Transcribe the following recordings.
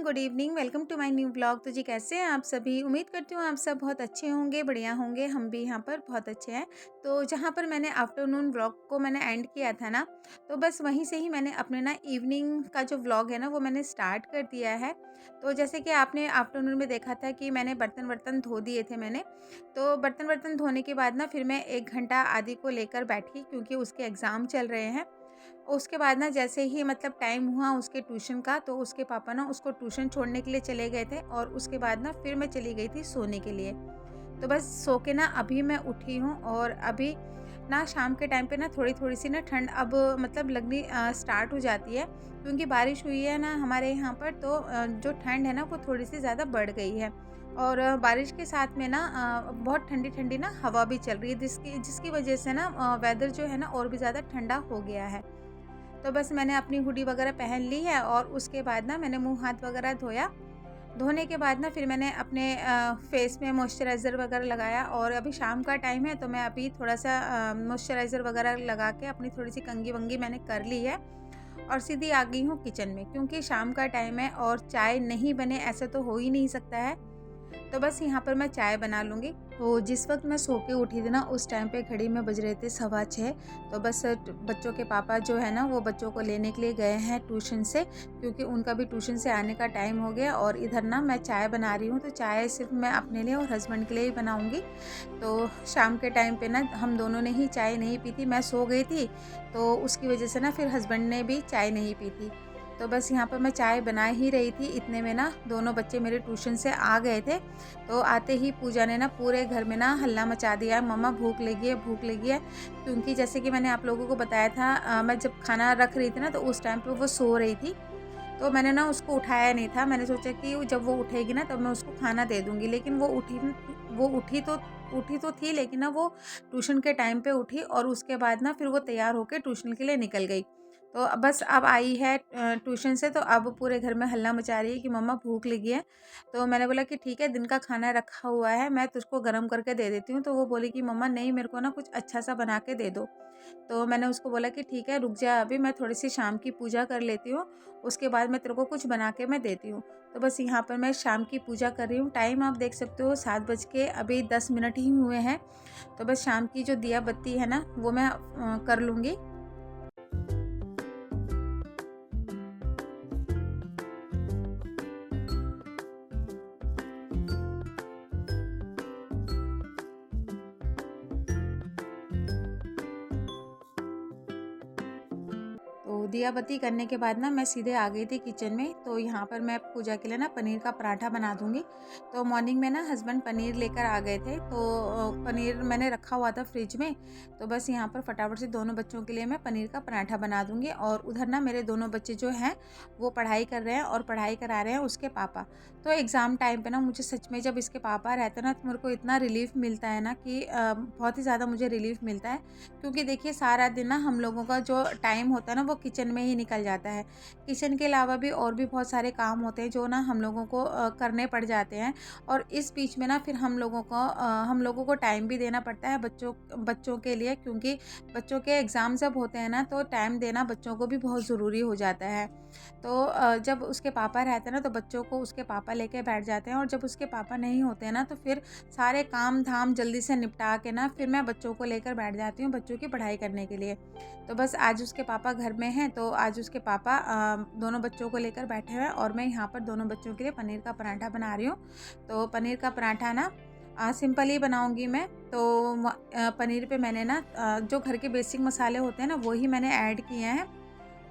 Good evening, welcome to my new blog. तो जी कैसे हैं आप सभी? उम्मीद करती हूँ आप सब बहुत अच्छे होंगे, बढ़िया होंगे। हम भी यहाँ पर बहुत अच्छे हैं। तो जहाँ पर मैंने आफ्टरनून व्लॉग को मैंने एंड किया था ना, तो बस वहीं से ही मैंने अपने ना इवनिंग का जो व्लॉग है ना वो मैंने स्टार्ट कर दिया है। तो जैसे कि आपने आफ्टरनून में देखा था कि मैंने बर्तन वर्तन धो दिए थे मैंने। तो बर्तन वर्तन धोने के बाद ना फिर मैं 1 घंटा आदि को लेकर बैठी, क्योंकि उसके एग्ज़ाम चल रहे हैं। उसके बाद ना जैसे ही मतलब टाइम हुआ उसके ट्यूशन का, तो उसके पापा ना उसको ट्यूशन छोड़ने के लिए चले गए थे और उसके बाद ना फिर मैं चली गई थी सोने के लिए। तो बस सो के ना अभी मैं उठी हूँ और अभी ना शाम के टाइम पे ना थोड़ी-थोड़ी सी ना ठंड अब मतलब लगनी स्टार्ट हो जाती है, क्योंकि बारिश हुई है ना हमारे यहाँ पर। तो जो ठंड है ना वो थोड़ी-सी ज़्यादा बढ़ गई है और बारिश के साथ में ना बहुत ठंडी-ठंडी ना हवा भी चल रही है, जिसकी जिसकी वजह से ना वेदर जो है ना और भी ज़्यादा ठंडा हो गया है। तो बस मैंने अपनी हुडी वगैरह पहन ली है और उसके बाद ना मैंने मुँह हाथ वगैरह धोया। धोने के बाद ना फिर मैंने अपने फेस में मॉइस्चराइज़र वगैरह लगाया और अभी शाम का टाइम है, तो मैं अभी थोड़ा-सा मॉइस्चराइज़र वगैरह लगा के अपनी थोड़ी-सी कंघी-वंघी मैंने कर ली है और सीधी आ गई हूँ किचन में, क्योंकि शाम का टाइम है और चाय नहीं बने ऐसा तो हो ही नहीं सकता है। तो बस यहाँ पर मैं चाय बना लूँगी। तो जिस वक़्त मैं सो के उठी थी ना उस टाइम पे घड़ी में बज रहे थे 6:15। तो बस बच्चों के पापा जो है ना वो बच्चों को लेने के लिए गए हैं ट्यूशन से, क्योंकि उनका भी ट्यूशन से आने का टाइम हो गया और इधर ना मैं चाय बना रही हूँ। तो चाय सिर्फ़ मैं अपने लिए और हस्बैंड के लिए ही बनाऊँगी। तो शाम के टाइम पे ना हम दोनों ने ही चाय नहीं पी थी, मैं सो गई थी, तो उसकी वज़ह से ना फिर हस्बैंड ने भी चाय नहीं पी थी। तो बस यहाँ पर मैं चाय बना ही रही थी, इतने में ना दोनों बच्चे मेरे ट्यूशन से आ गए थे। तो आते ही पूजा ने ना पूरे घर में ना हल्ला मचा दिया, मम्मा भूख लगी है, भूख लगी है। क्योंकि जैसे कि मैंने आप लोगों को बताया था, मैं जब खाना रख रही थी ना तो उस टाइम पे वो सो रही थी। तो मैंने ना उसको उठाया नहीं था, मैंने सोचा कि जब वो उठेगी ना तब मैं उसको खाना दे दूँगी। लेकिन वो उठी तो थी, लेकिन ना वो ट्यूशन के टाइम पे उठी और उसके बाद ना फिर वो तैयार होके ट्यूशन के लिए निकल गई। तो बस अब आई है ट्यूशन से, तो अब पूरे घर में हल्ला मचा रही है कि मम्मा भूख लगी है। तो मैंने बोला कि ठीक है, दिन का खाना रखा हुआ है, मैं तुझको गरम करके दे देती हूँ। तो वो बोली कि मम्मा नहीं, मेरे को ना कुछ अच्छा सा बना के दे दो। तो मैंने उसको बोला कि ठीक है, रुक जा, अभी मैं थोड़ी-सी शाम की पूजा कर लेती हूँ, उसके बाद मैं तेरे को कुछ बना के मैं देती हूँ। तो बस यहाँ पर मैं शाम की पूजा कर रही हूँ। टाइम आप देख सकते हो 7 बज के अभी 10 मिनट ही हुए हैं। तो बस शाम की जो दिया बत्ती है ना वो मैं कर लूँगी। तो दिया बत्ती करने के बाद ना मैं सीधे आ गई थी किचन में। तो यहाँ पर मैं पूजा के लिए ना पनीर का पराठा बना दूँगी। तो मॉर्निंग में ना हस्बैंड पनीर लेकर आ गए थे, तो पनीर मैंने रखा हुआ था फ्रिज में। तो बस यहाँ पर फटाफट से दोनों बच्चों के लिए मैं पनीर का पराठा बना दूँगी और उधर ना मेरे दोनों बच्चे जो हैं वो पढ़ाई कर रहे हैं और पढ़ाई करा रहे हैं उसके पापा। तो एग्ज़ाम टाइम पे ना मुझे सच में जब इसके पापा रहते हैं ना तो मेरे को इतना रिलीफ़ मिलता है ना कि बहुत ही ज़्यादा मुझे रिलीफ़ मिलता है। क्योंकि देखिए सारा दिन ना हम लोगों का जो टाइम होता है ना वो किचन में ही निकल जाता है। किचन के अलावा भी और भी बहुत सारे काम होते हैं जो ना हम लोगों को करने पड़ जाते हैं और इस बीच में ना फिर हम लोगों को टाइम भी देना पड़ता है बच्चों बच्चों के लिए, क्योंकि बच्चों के एग्ज़ाम जब होते हैं ना तो टाइम देना बच्चों को भी बहुत ज़रूरी हो जाता है। तो जब उसके पापा रहते हैं ना तो बच्चों को उसके पापा लेके बैठ जाते हैं और जब उसके पापा नहीं होते हैं ना तो फिर सारे काम-धाम जल्दी से निपटा के ना फिर मैं बच्चों को लेकर बैठ जाती हूँ बच्चों की पढ़ाई करने के लिए। तो बस आज उसके पापा घर में हैं, तो आज उसके पापा दोनों बच्चों को लेकर बैठे हुए हैं और मैं यहाँ पर दोनों बच्चों के लिए पनीर का पराठा बना रही हूँ। तो पनीर का पराठा ना सिंपल ही बनाऊँगी मैं। तो पनीर पे मैंने ना जो घर के बेसिक मसाले होते हैं ना वो ही मैंने ऐड किए हैं।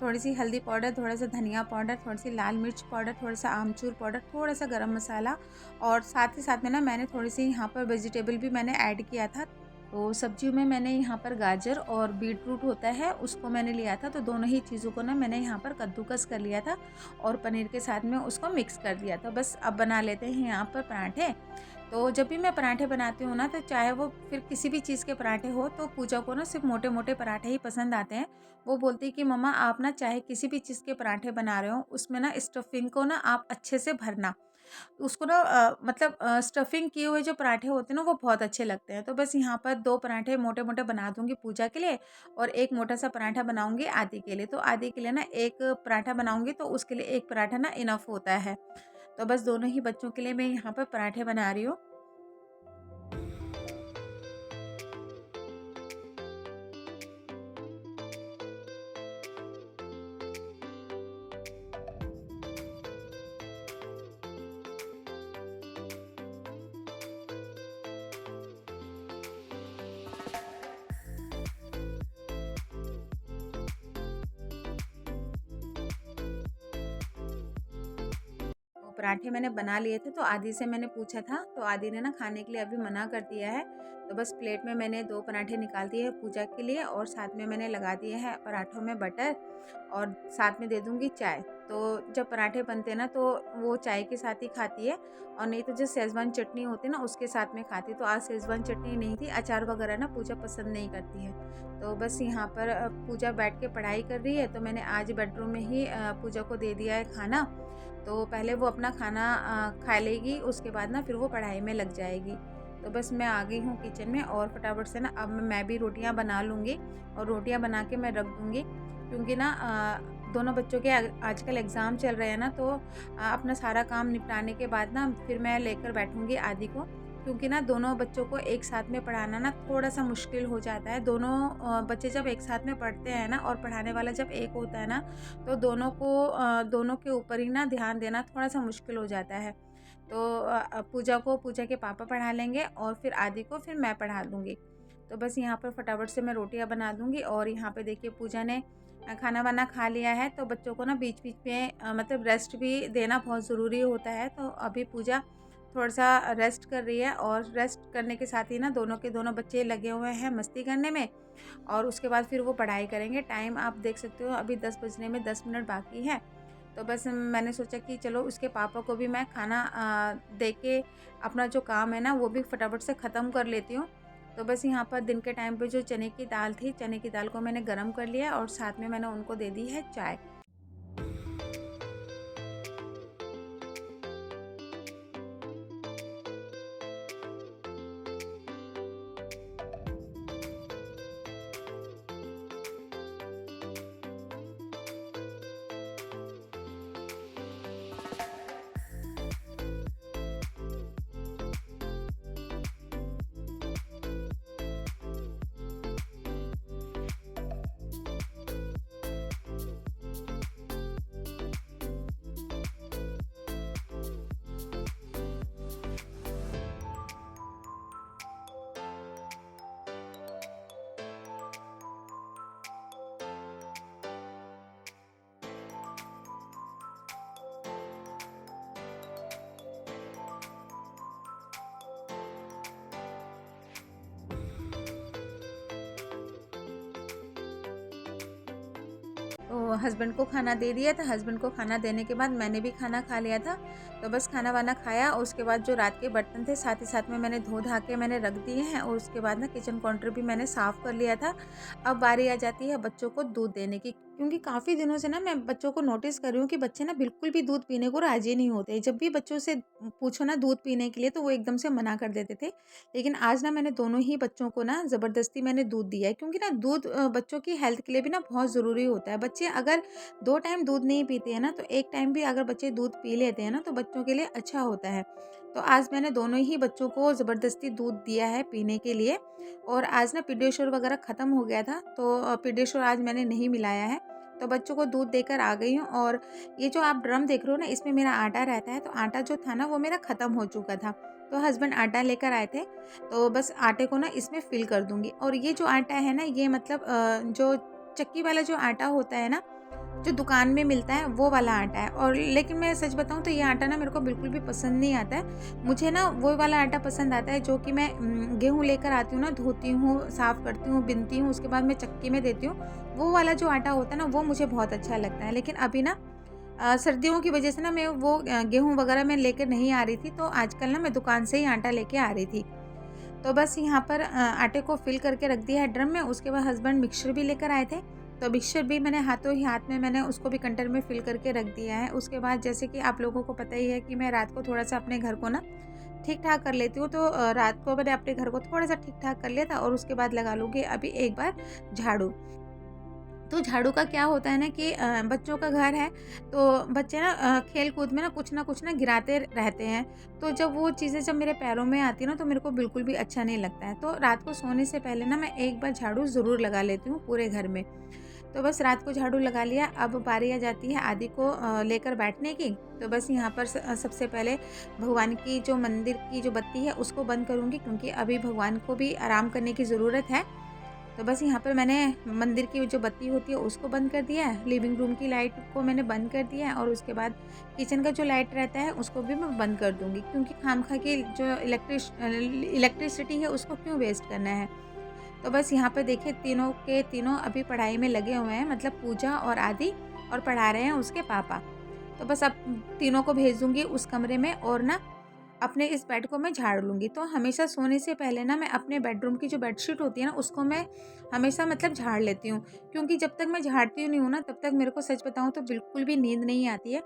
थोड़ी-सी हल्दी पाउडर, थोड़ा-सा धनिया पाउडर, थोड़ी-सी लाल मिर्च पाउडर, थोड़ा-सा आमचूर पाउडर, थोड़ा-सा गरम मसाला और साथ ही साथ में ना मैंने थोड़ी-सी यहाँ पर वेजिटेबल भी मैंने ऐड किया था। तो सब्जियों में मैंने यहाँ पर गाजर और बीटरूट होता है उसको मैंने लिया था, तो दोनों ही चीज़ों को ना मैंने यहाँ पर कद्दूकस कर लिया था और पनीर के साथ में उसको मिक्स कर दिया था। बस अब बना लेते हैं यहाँ पर पराठे। तो जब भी मैं पराठे बनाती हूँ ना तो चाहे वो फिर किसी भी चीज़ के पराठे हो, तो पूजा को ना सिर्फ मोटे-मोटे पराठे ही पसंद आते हैं। वो बोलती है कि मम्मा आप ना चाहे किसी भी चीज़ के पराठे बना रहे हो उसमें ना स्टफिंग को ना आप अच्छे से भरना। उसको ना मतलब स्टफिंग किए हुए जो पराठे होते हैं ना वो बहुत अच्छे लगते हैं। तो बस यहाँ पर 2 पराठे मोटे-मोटे बना दूँगी पूजा के लिए और एक मोटा-सा पराठा बनाऊँगी आदि के लिए। तो आदि के लिए ना 1 पराठा बनाऊँगी तो उसके लिए 1 पराठा ना इनफ होता है। तो बस दोनों ही बच्चों के लिए मैं यहाँ पर पराठे बना रही हूँ। तो पराठे मैंने बना लिए थे तो आदि से मैंने पूछा था, तो आदि ने ना खाने के लिए अभी मना कर दिया है। तो बस प्लेट में मैंने 2 पराठे निकाल दिए हैं पूजा के लिए और साथ में मैंने लगा दिए हैं पराठों में बटर और साथ में दे दूँगी चाय। तो जब पराठे बनते हैं ना तो वो चाय के साथ ही खाती है और नहीं तो जो शेज़वान चटनी होती है ना उसके साथ में खाती है। तो आज शेज़वान चटनी नहीं थी, अचार वगैरह ना पूजा पसंद नहीं करती है। तो बस यहाँ पर पूजा बैठ के पढ़ाई कर रही है तो मैंने आज बेडरूम में ही पूजा को दे दिया है खाना। तो पहले वो अपना खाना खा लेगी, उसके बाद ना फिर वो पढ़ाई में लग जाएगी। तो बस मैं आ गई हूँ किचन में और फटाफट से ना अब मैं भी रोटियाँ बना लूँगी और रोटियाँ बना के मैं रख दूँगी क्योंकि ना दोनों बच्चों के आजकल एग्ज़ाम चल रहे हैं ना तो अपना सारा काम निपटाने के बाद ना फिर मैं लेकर बैठूँगी आदि को क्योंकि ना दोनों बच्चों को एक साथ में पढ़ाना ना थोड़ा-सा मुश्किल हो जाता है। दोनों बच्चे जब एक साथ में पढ़ते हैं ना और पढ़ाने वाला जब एक होता है ना तो दोनों के ऊपर ही ना ध्यान देना थोड़ा-सा मुश्किल हो जाता है। तो पूजा को पूजा के पापा पढ़ा लेंगे और फिर आदि को फिर मैं पढ़ा दूँगी। तो बस यहाँ पर फटाफट से मैं रोटियाँ बना दूँगी और यहाँ पे देखिए पूजा ने खाना-वाना खा लिया है तो बच्चों को ना बीच-बीच में मतलब रेस्ट भी देना बहुत ज़रूरी होता है। तो अभी पूजा थोड़ा-सा रेस्ट कर रही है और रेस्ट करने के साथ ही ना दोनों के दोनों बच्चे लगे हुए हैं मस्ती करने में और उसके बाद फिर वो पढ़ाई करेंगे। टाइम आप देख सकते हो अभी 10 बजने में 10 मिनट बाकी है। तो बस मैंने सोचा कि चलो उसके पापा को भी मैं खाना दे के अपना जो काम है ना वो भी फटाफट से ख़त्म कर लेती हूँ। तो बस यहाँ पर दिन के टाइम पे जो चने की दाल थी, चने की दाल को मैंने गरम कर लिया और साथ में मैंने उनको दे दी है चाय। तो हस्बैंड को खाना दे दिया था। हस्बैंड को खाना देने के बाद मैंने भी खाना खा लिया था। तो बस खाना-वाना खाया उसके बाद जो रात के बर्तन थे साथ ही साथ में मैंने धो-धा के मैंने रख दिए हैं और उसके बाद ना किचन काउंटर भी मैंने साफ़ कर लिया था। अब बारी आ जाती है बच्चों को दूध देने की क्योंकि काफ़ी दिनों से ना मैं बच्चों को नोटिस कर रही हूँ कि बच्चे ना बिल्कुल भी दूध पीने को राज़ी नहीं होते। जब भी बच्चों से पूछो ना दूध पीने के लिए तो वो एकदम से मना कर देते थे। लेकिन आज ना मैंने दोनों ही बच्चों को ना ज़बरदस्ती मैंने दूध दिया है क्योंकि ना दूध बच्चों की हेल्थ के लिए भी ना बहुत ज़रूरी होता है। बच्चे अगर 2 टाइम दूध नहीं पीते हैं ना तो 1 टाइम भी अगर बच्चे दूध पी लेते हैं ना तो बच्चों के लिए अच्छा होता है। तो आज मैंने दोनों ही बच्चों को ज़बरदस्ती दूध दिया है पीने के लिए और आज ना पीडियाश्योर वगैरह ख़त्म हो गया था तो पीडियाश्योर आज मैंने नहीं मिलाया है। तो बच्चों को दूध देकर आ गई हूँ और ये जो आप ड्रम देख रहे हो ना इसमें मेरा आटा रहता है तो आटा जो था ना वो मेरा ख़त्म हो चुका था। तो हस्बैंड आटा लेकर आए थे तो बस आटे को ना इसमें फ़िल कर दूँगी और ये जो आटा है ना ये मतलब जो चक्की वाला जो आटा होता है ना जो दुकान में मिलता है वो वाला आटा है और लेकिन मैं सच बताऊँ तो ये आटा ना मेरे को बिल्कुल भी पसंद नहीं आता है। मुझे ना वो वाला आटा पसंद आता है जो कि मैं गेहूँ लेकर आती हूँ ना, धोती हूँ, साफ़ करती हूँ, बिनती हूँ, उसके बाद मैं चक्की में देती हूँ। वो वाला जो आटा होता है ना वो मुझे बहुत अच्छा लगता है। लेकिन अभी ना सर्दियों की वजह से ना मैं वो गेहूँ वगैरह मैं लेकर नहीं आ रही थी तो आजकल ना मैं दुकान से ही आटा लेके आ रही थी। तो बस यहाँ पर आटे को फ़िल करके रख दिया है ड्रम में। उसके बाद हस्बैंड मिक्सचर भी लेकर आए थे तो मिक्सचर भी मैंने हाथों ही हाथ में मैंने उसको भी कंटेनर में फ़िल करके रख दिया है। उसके बाद जैसे कि आप लोगों को पता ही है कि मैं रात को थोड़ा-सा अपने घर को ना ठीक-ठाक कर लेती हूँ, तो रात को मैंने अपने घर को थोड़ा-सा ठीक-ठाक कर लिया था और उसके बाद लगा लूँगी अभी एक बार झाड़ू। तो झाड़ू का क्या होता है ना कि बच्चों का घर है, तो बच्चे ना खेल-कूद में ना कुछ ना गिराते रहते हैं। तो जब वो चीज़ें जब मेरे पैरों में आती है ना, तो मेरे को बिल्कुल भी अच्छा नहीं लगता है। तो रात को सोने से पहले ना मैं एक बार झाड़ू ज़रूर लगा लेती हूँ पूरे घर में। तो बस रात को झाड़ू लगा लिया, अब बारी आ जाती है आदि को लेकर बैठने की। तो बस यहाँ पर सबसे पहले भगवान की जो मंदिर की जो बत्ती है उसको बंद करूँगी, क्योंकि अभी भगवान को भी आराम करने की ज़रूरत है। तो बस यहाँ पर मैंने मंदिर की जो बत्ती होती है उसको बंद कर दिया है, लिविंग रूम की लाइट को मैंने बंद कर दिया है और उसके बाद किचन का जो लाइट रहता है उसको भी मैं बंद कर दूँगी, क्योंकि खामखा की जो इलेक्ट्रिसिटी है उसको क्यों वेस्ट करना है। तो बस यहाँ पे देखिए तीनों के तीनों अभी पढ़ाई में लगे हुए हैं, मतलब पूजा और आदि, और पढ़ा रहे हैं उसके पापा। तो बस अब तीनों को भेज दूँगी उस कमरे में और ना अपने इस बेड को मैं झाड़ लूँगी। तो हमेशा सोने से पहले ना मैं अपने बेडरूम की जो बेडशीट होती है ना उसको मैं हमेशा मतलब झाड़ लेती हूँ। क्योंकि जब तक मैं झाड़ती नहीं हूँ ना तब तक मेरे को सच बताऊँ तो बिल्कुल भी नींद नहीं आती है।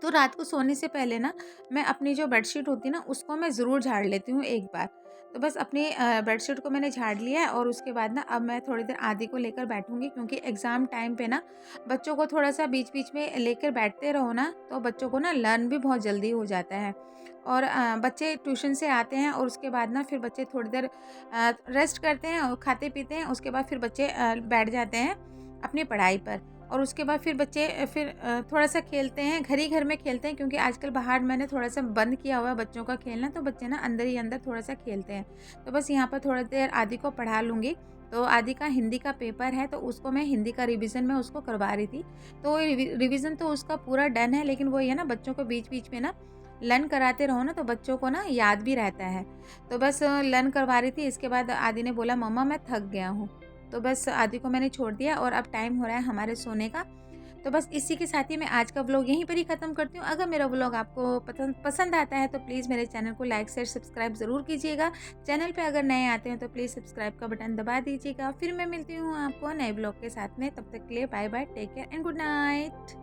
तो रात को सोने से पहले ना मैं अपनी जो बेडशीट होती है ना उसको मैं ज़रूर झाड़ लेती हूँ एक बार। तो बस अपनी बेडशीट को मैंने झाड़ लिया है और उसके बाद ना अब मैं थोड़ी देर आदि को लेकर बैठूँगी, क्योंकि एग्ज़ाम टाइम पे ना बच्चों को थोड़ा-सा बीच-बीच में लेकर बैठते रहो ना तो बच्चों को ना लर्न भी बहुत जल्दी हो जाता है। और बच्चे ट्यूशन से आते हैं और उसके बाद ना फिर बच्चे थोड़ी देर रेस्ट करते हैं और खाते-पीते हैं, उसके बाद फिर बच्चे बैठ जाते हैं अपनी पढ़ाई पर। और उसके बाद फिर बच्चे फिर थोड़ा-सा खेलते हैं, घर ही घर में खेलते हैं, क्योंकि आजकल बाहर मैंने थोड़ा-सा बंद किया हुआ है बच्चों का खेलना, तो बच्चे ना अंदर ही अंदर थोड़ा-सा खेलते हैं। तो बस यहाँ पर थोड़ी देर आदि को पढ़ा लूँगी। तो आदि का हिंदी का पेपर है, तो उसको मैं हिंदी का रिवीज़न मैं उसको करवा रही थी। तो रिवीज़न तो उसका पूरा डन है, लेकिन वही है ना बच्चों को बीच-बीच में ना लर्न कराते रहो ना तो बच्चों को ना याद भी रहता है। तो बस लर्न करवा रही थी, इसके बाद आदि ने बोला मम्मा मैं थक गया हूँ। तो बस आदि को मैंने छोड़ दिया और अब टाइम हो रहा है हमारे सोने का। तो बस इसी के साथ ही मैं आज का व्लॉग यहीं पर ही ख़त्म करती हूँ। अगर मेरा व्लॉग आपको पसंद आता है तो प्लीज़ मेरे चैनल को लाइक, शेयर, सब्सक्राइब ज़रूर कीजिएगा। चैनल पे अगर नए आते हैं तो प्लीज़ सब्सक्राइब का बटन दबा दीजिएगा। फिर मैं मिलती हूँ आपको नए व्लॉग के साथ में। तब तक के लिए bye bye, take care and good night.